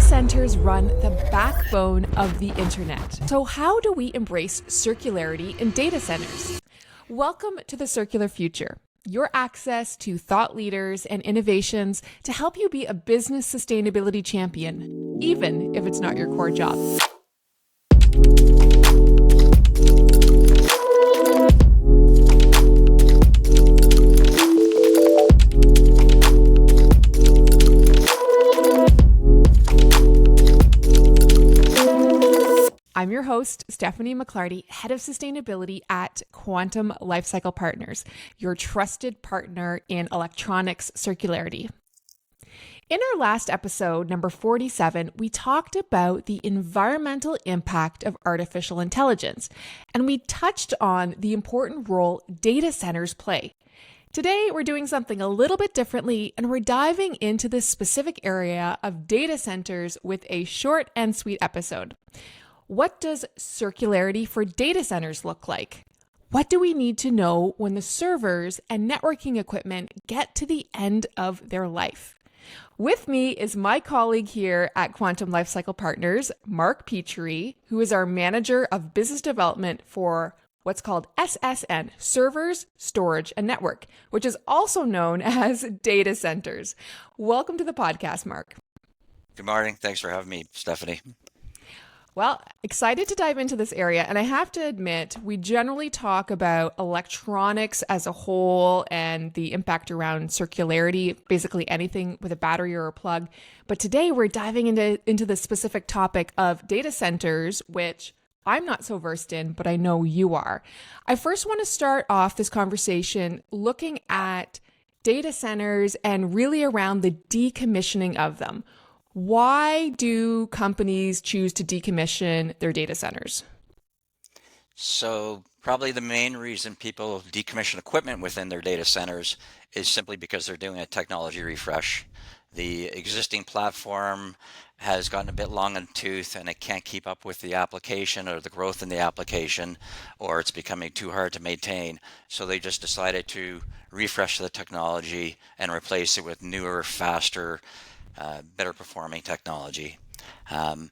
centers run the backbone of the internet. So how do we embrace circularity in data centers? Welcome to the Circular Future, your access to thought leaders and innovations to help you be a business sustainability champion, even if it's not your core job. I'm your host, Stephanie McLarty, Head of Sustainability at Quantum Lifecycle Partners, your trusted partner in electronics circularity. In our last episode, number 47, we talked about the environmental impact of artificial intelligence, and we touched on the important role data centers play. Today, we're doing something a little bit differently, and we're diving into this specific area of data centers with a short and sweet episode. What does circularity for data centers look like? What do we need to know when the servers and networking equipment get to the end of their life? With me is my colleague here at Quantum Lifecycle Partners, Mark Petrie, who is our Manager of Business Development for what's called SSN, Servers, Storage, and Network, which is also known as data centers. Welcome to the podcast, Mark. Good morning. Thanks for having me, Stephanie. Well, excited to dive into this area. And I have to admit, we generally talk about electronics as a whole and the impact around circularity, basically anything with a battery or a plug. But today we're diving into the specific topic of data centers, which I'm not so versed in, but I know you are. I first want to start off this conversation looking at data centers and really around the decommissioning of them. Why do companies choose to decommission their data centers? So probably the main reason people decommission equipment within their data centers is simply because they're doing a technology refresh. The existing platform has gotten a bit long in the tooth and it can't keep up with the application or the growth in the application, or it's becoming too hard to maintain. So they just decided to refresh the technology and replace it with newer, faster, better performing technology. One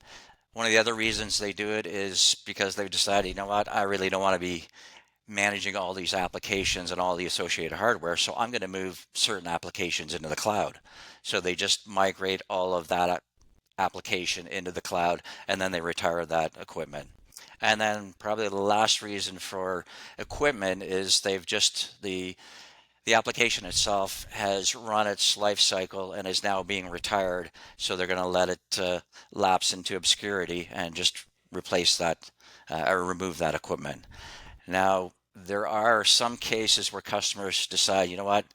of the other reasons they do it is because they've decided, you know what, I really don't want to be managing all these applications and all the associated hardware, so I'm going to move certain applications into the cloud. So they just migrate all of that application into the cloud, and then they retire that equipment. And then probably the last reason for equipment is they've just the application itself has run its life cycle and is now being retired, so they're going to let it lapse into obscurity and just replace that or remove that equipment. Now, there are some cases where customers decide, you know what,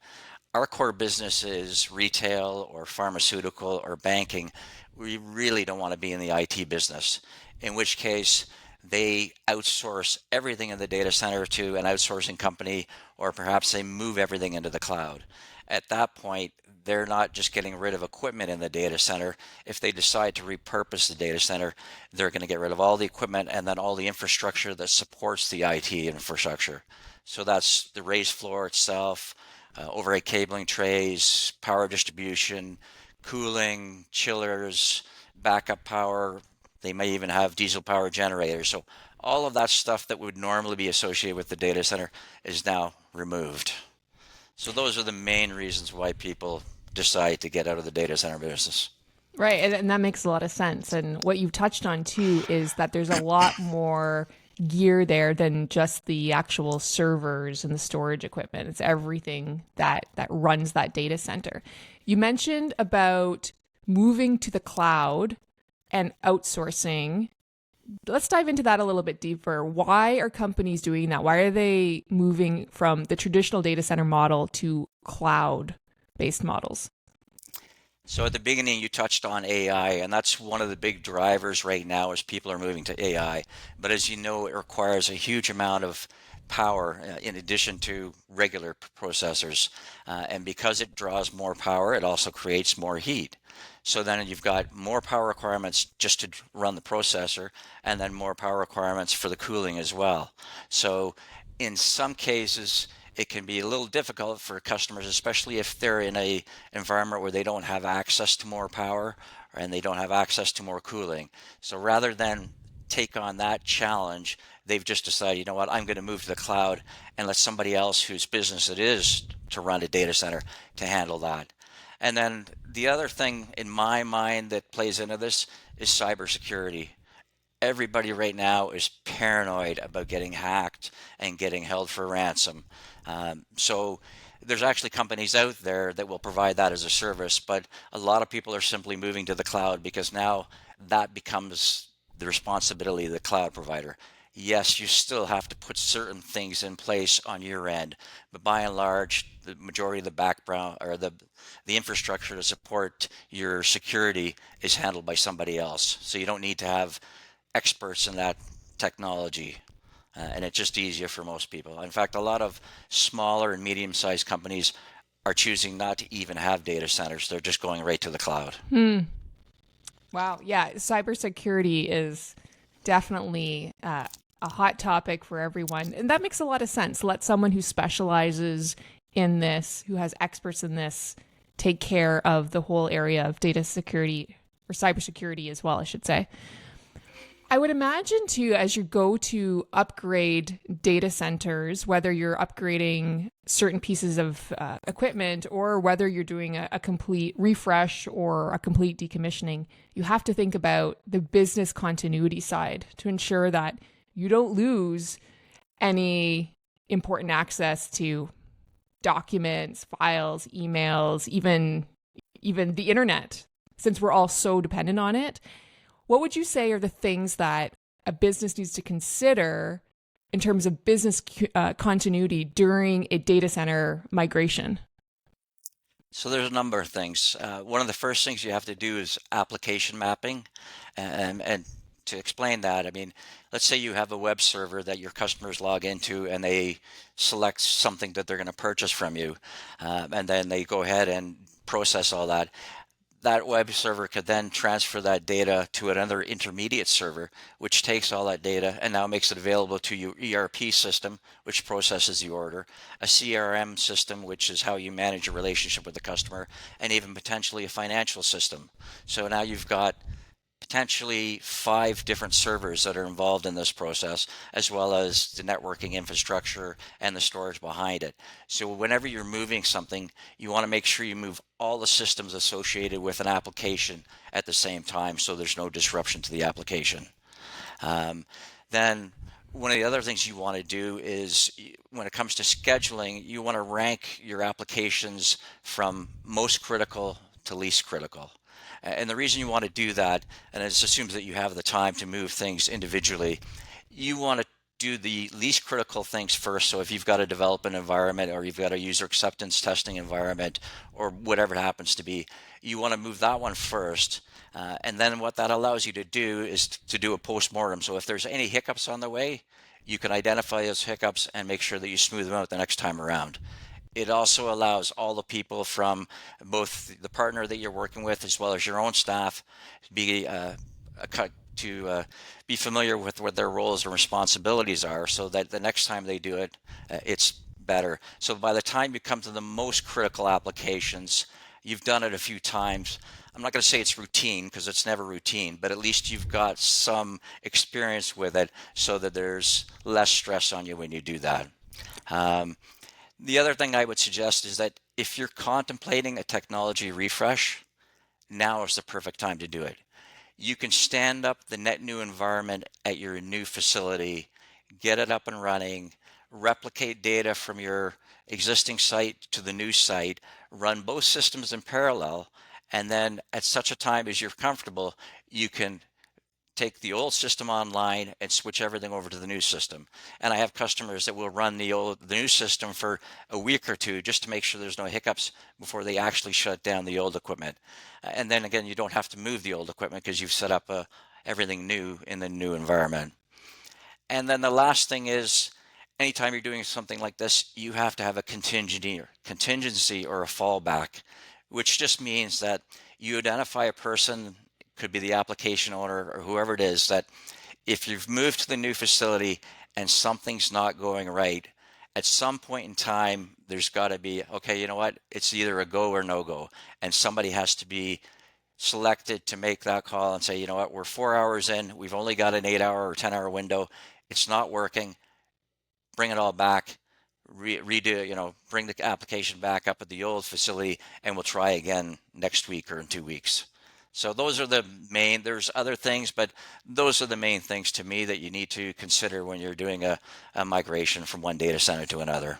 our core business is retail or pharmaceutical or banking. We really don't want to be in the IT business, in which case they outsource everything in the data center to an outsourcing company, or perhaps they move everything into the cloud. At that point, they're not just getting rid of equipment in the data center. If they decide to repurpose the data center, they're going to get rid of all the equipment and then all the infrastructure that supports the IT infrastructure. So that's the raised floor itself, overhead cabling trays, power distribution, cooling, chillers, backup power. They may even have diesel power generators. So all of that stuff that would normally be associated with the data center is now removed. So those are the main reasons why people decide to get out of the data center business. Right, and that makes a lot of sense. And what you've touched on too is that there's a lot more gear there than just the actual servers and the storage equipment. It's everything that runs that data center. You mentioned about moving to the cloud and outsourcing. Let's dive into that a little bit deeper. Why are companies doing that? Why are they moving from the traditional data center model to cloud-based models? So at the beginning, you touched on AI, and that's one of the big drivers right now as people are moving to AI. But as you know, it requires a huge amount of power in addition to regular processors. And because it draws more power, it also creates more heat. So then you've got more power requirements just to run the processor, and then more power requirements for the cooling as well. So in some cases, it can be a little difficult for customers, especially if they're in an environment where they don't have access to more power, and they don't have access to more cooling. So rather than take on that challenge, they've just decided, you know what, I'm going to move to the cloud and let somebody else whose business it is to run a data center to handle that. And then the other thing in my mind that plays into this is cybersecurity. Everybody right now is paranoid about getting hacked and getting held for ransom. So there's actually companies out there that will provide that as a service, but a lot of people are simply moving to the cloud because now that becomes the responsibility of the cloud provider. Yes, you still have to put certain things in place on your end, but by and large, the majority of the background or the infrastructure to support your security is handled by somebody else. So you don't need to have experts in that technology. And it's just easier for most people. In fact, a lot of smaller and medium-sized companies are choosing not to even have data centers. They're just going right to the cloud. Wow. Yeah. Cybersecurity is definitely a hot topic for everyone. And that makes a lot of sense. Let someone who specializes in this, who has experts in this, take care of the whole area of data security or cybersecurity as well, I should say. I would imagine too, as you go to upgrade data centers, whether you're upgrading certain pieces of equipment or whether you're doing a complete refresh or a complete decommissioning, you have to think about the business continuity side to ensure that you don't lose any important access to documents, files, emails, even the internet, since we're all so dependent on it. What would you say are the things that a business needs to consider in terms of business continuity during a data center migration? So there's a number of things. One of the first things you have to do is application mapping. And to explain that, I mean, let's say you have a web server that your customers log into and they select something that they're going to purchase from you. And then they go ahead and process all that. That web server could then transfer that data to another intermediate server, which takes all that data and now makes it available to your ERP system, which processes the order, a CRM system, which is how you manage your relationship with the customer, and even potentially a financial system. So now you've got potentially 5 different servers that are involved in this process, as well as the networking infrastructure and the storage behind it. So whenever you're moving something, you want to make sure you move all the systems associated with an application at the same time so there's no disruption to the application. Then one of the other things you want to do is when it comes to scheduling, you want to rank your applications from most critical to least critical. And the reason you want to do that, and it assumes that you have the time to move things individually, you want to do the least critical things first. So if you've got a development environment or you've got a user acceptance testing environment or whatever it happens to be, you want to move that one first. And then what that allows you to do is to do a post-mortem. So if there's any hiccups on the way, you can identify those hiccups and make sure that you smooth them out the next time around. It also allows all the people from both the partner that you're working with as well as your own staff to be familiar with what their roles and responsibilities are so that the next time they do it, it's better. So by the time you come to the most critical applications, you've done it a few times. I'm not going to say it's routine because it's never routine, but at least you've got some experience with it so that there's less stress on you when you do that. The other thing I would suggest is that if you're contemplating a technology refresh, now is the perfect time to do it. You can stand up the net new environment at your new facility, get it up and running, replicate data from your existing site to the new site, run both systems in parallel, and then at such a time as you're comfortable, you can take the old system online and switch everything over to the new system. And I have customers that will run the new system for a week or two just to make sure there's no hiccups before they actually shut down the old equipment. And then again, you don't have to move the old equipment because you've set up everything new in the new environment. And then the last thing is, anytime you're doing something like this, you have to have a contingency or a fallback, which just means that you identify a person, could be the application owner or whoever it is, that if you've moved to the new facility and something's not going right, at some point in time, there's got to be, okay, you know what? It's either a go or no go. And somebody has to be selected to make that call and say, you know what, we're 4 hours in, we've only got an 8 hour or 10 hour window, it's not working, bring it all back, redo, bring the application back up at the old facility, and we'll try again next week or in 2 weeks. So those are the main, there's other things, but those are the main things to me that you need to consider when you're doing a migration from one data center to another.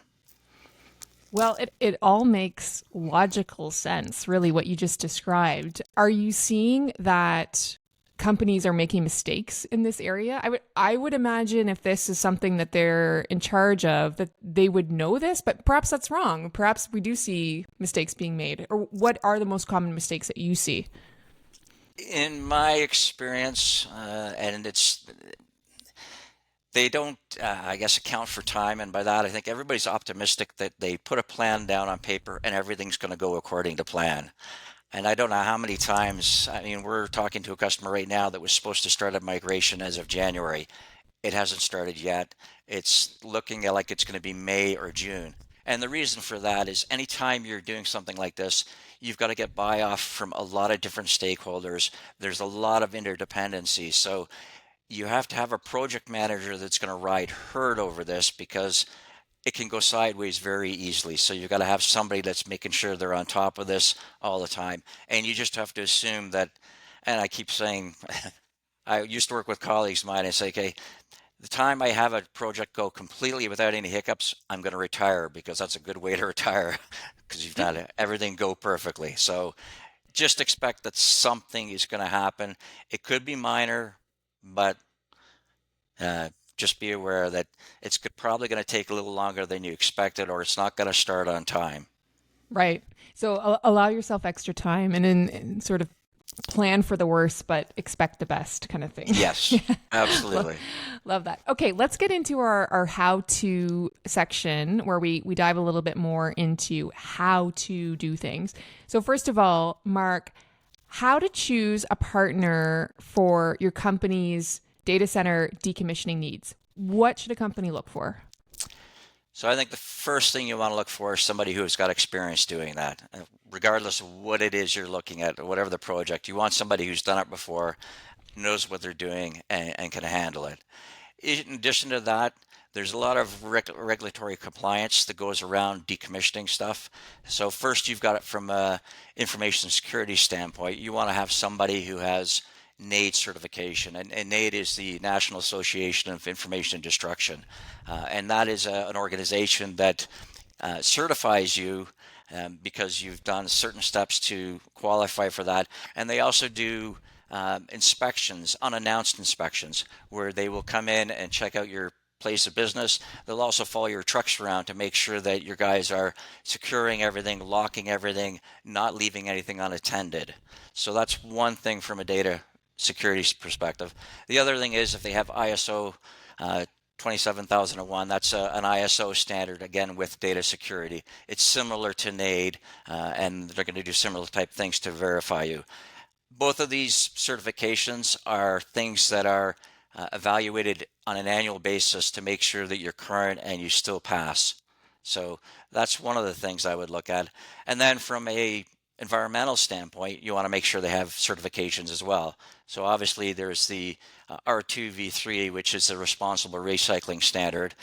Well, it all makes logical sense, really, what you just described. Are you seeing that companies are making mistakes in this area? I would imagine if this is something that they're in charge of, that they would know this, but perhaps that's wrong. Perhaps we do see mistakes being made. Or what are the most common mistakes that you see? In my experience, and they don't, I guess, account for time. And by that, I think everybody's optimistic that they put a plan down on paper and everything's going to go according to plan. And I don't know how many times, I mean, we're talking to a customer right now that was supposed to start a migration as of January. It hasn't started yet. It's looking like it's going to be May or June. And the reason for that is anytime you're doing something like this, you've got to get buy-off from a lot of different stakeholders. There's a lot of interdependencies. So you have to have a project manager that's going to ride herd over this because it can go sideways very easily. So you've got to have somebody that's making sure they're on top of this all the time. And you just have to assume that, and I keep saying, I used to work with colleagues of mine and say, okay, the time I have a project go completely without any hiccups, I'm going to retire because that's a good way to retire because you've got everything go perfectly. So just expect that something is going to happen. It could be minor, but just be aware that it's probably going to take a little longer than you expected, or it's not going to start on time. Right. So allow yourself extra time and sort of plan for the worst, but expect the best kind of thing. Yes, absolutely. Love that. Okay, let's get into our how-to section where we dive a little bit more into how to do things. So first of all, Mark, how to choose a partner for your company's data center decommissioning needs. What should a company look for? So I think the first thing you want to look for is somebody who has got experience doing that. Regardless of what it is you're looking at, or whatever the project, you want somebody who's done it before, knows what they're doing, and can handle it. In addition to that, there's a lot of regulatory compliance that goes around decommissioning stuff. So first, you've got it from a information security standpoint. You want to have somebody who has NAID certification, and NAID is the National Association of Information Destruction, and that is an organization that certifies you because you've done certain steps to qualify for that. And they also do inspections, unannounced inspections, where they will come in and check out your place of business. They'll also follow your trucks around to make sure that your guys are securing everything, locking everything, not leaving anything unattended. So that's one thing from a data security perspective. The other thing is if they have ISO 27001, that's an ISO standard, again, with data security. It's similar to NAID, and they're going to do similar type things to verify you. Both of these certifications are things that are evaluated on an annual basis to make sure that you're current and you still pass. So that's one of the things I would look at. And then from a environmental standpoint, you want to make sure they have certifications as well. So obviously there's the R2v3, which is the responsible recycling standard,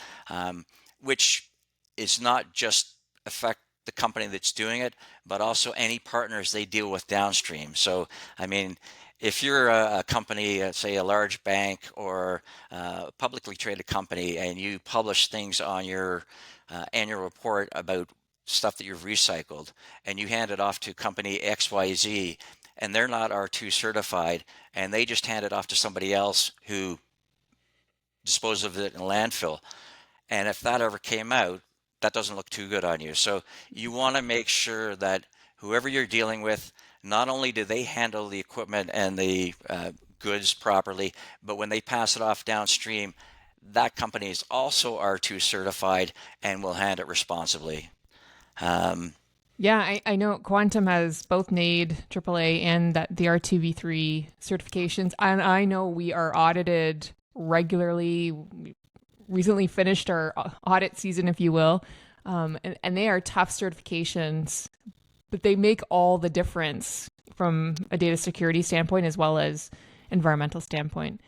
which is not just affect the company that's doing it, but also any partners they deal with downstream. So, I mean, if you're a company, say a large bank or a publicly traded company, and you publish things on your annual report about stuff that you've recycled, and you hand it off to company XYZ, and they're not R2 certified, and they just hand it off to somebody else who disposes of it in landfill. And if that ever came out, that doesn't look too good on you. So you want to make sure that whoever you're dealing with, not only do they handle the equipment and the goods properly, but when they pass it off downstream, that company is also R2 certified and will handle it responsibly. Yeah, I know Quantum has both NAID, AAA, and the R2v3 certifications. And I know we are audited regularly. We recently finished our audit season, if you will. And they are tough certifications, but they make all the difference from a data security standpoint as well as environmental standpoint.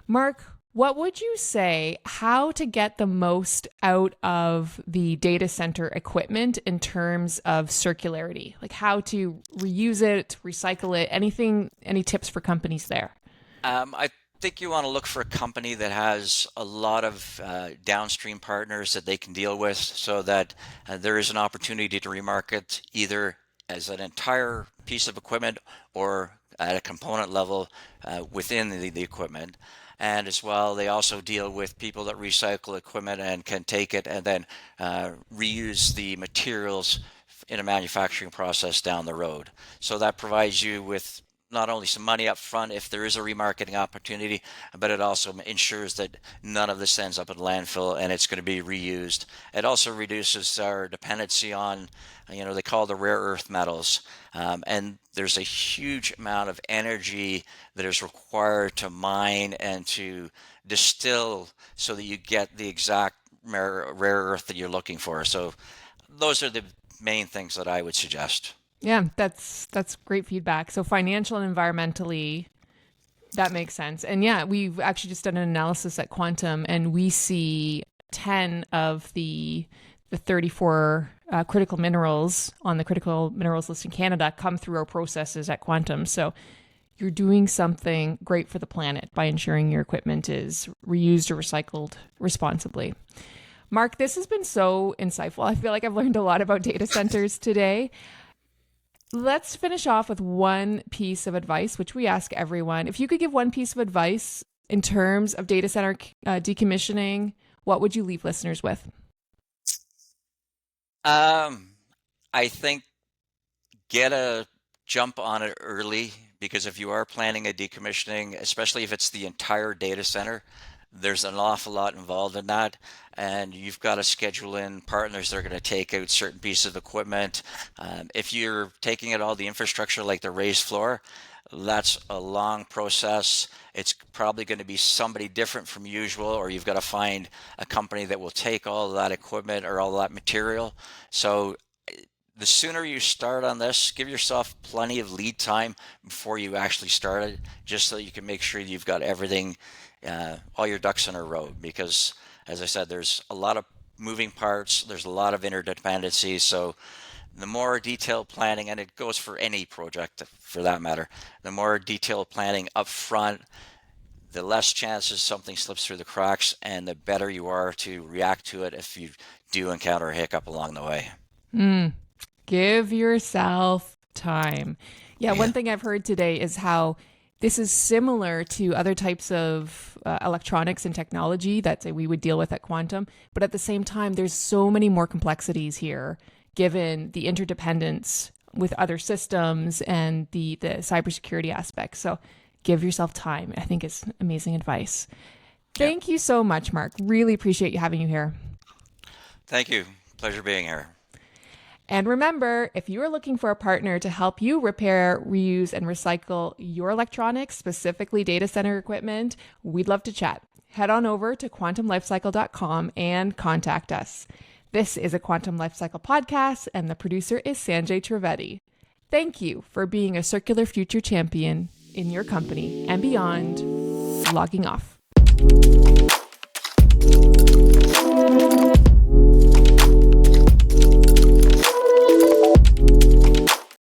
Mark, what would you say how to get the most out of the data center equipment in terms of circularity? Like how to reuse it, recycle it, anything, any tips for companies there? I think you want to look for a company that has a lot of downstream partners that they can deal with so that there is an opportunity to remarket either as an entire piece of equipment or at a component level within the equipment. And as well, they also deal with people that recycle equipment and can take it and then reuse the materials in a manufacturing process down the road. So that provides you with not only some money up front if there is a remarketing opportunity, but it also ensures that none of this ends up in landfill and it's going to be reused. It also reduces our dependency on, they call the rare earth metals. And there's a huge amount of energy that is required to mine and to distill so that you get the exact rare earth that you're looking for. So those are the main things that I would suggest. Yeah, that's great feedback. So financial and environmentally, that makes sense. And yeah, we've actually just done an analysis at Quantum, and we see 10 of the 34 critical minerals on the critical minerals list in Canada come through our processes at Quantum. So you're doing something great for the planet by ensuring your equipment is reused or recycled responsibly. Mark, this has been so insightful. I feel like I've learned a lot about data centers today. Let's finish off with one piece of advice, which we ask everyone. If you could give one piece of advice in terms of data center decommissioning, what would you leave listeners with? I think get a jump on it early, because if you are planning a decommissioning, especially if it's the entire data center, there's an awful lot involved in that, and you've got to schedule in partners that are going to take out certain pieces of equipment. If you're taking out all the infrastructure like the raised floor, that's a long process. It's probably going to be somebody different from usual, or you've got to find a company that will take all of that equipment or all that material. So the sooner you start on this, give yourself plenty of lead time before you actually start it, just so you can make sure you've got everything, all your ducks in a row. Because, as I said, there's a lot of moving parts, there's a lot of interdependencies. So the more detailed planning, and it goes for any project for that matter, the more detailed planning up front, the less chances something slips through the cracks, and the better you are to react to it if you do encounter a hiccup along the way. Give yourself time. Yeah, one thing I've heard today is how this is similar to other types of electronics and technology that say we would deal with at Quantum, but at the same time, there's so many more complexities here, given the interdependence with other systems and the cybersecurity aspects. So give yourself time, I think, is amazing advice. Thank you so much, Mark. Really appreciate having you here. Thank you. Pleasure being here. And remember, if you are looking for a partner to help you repair, reuse, and recycle your electronics, specifically data center equipment, we'd love to chat. Head on over to quantumlifecycle.com and contact us. This is a Quantum Lifecycle podcast, and the producer is Sanjay Trivedi. Thank you for being a circular future champion in your company and beyond. Logging off.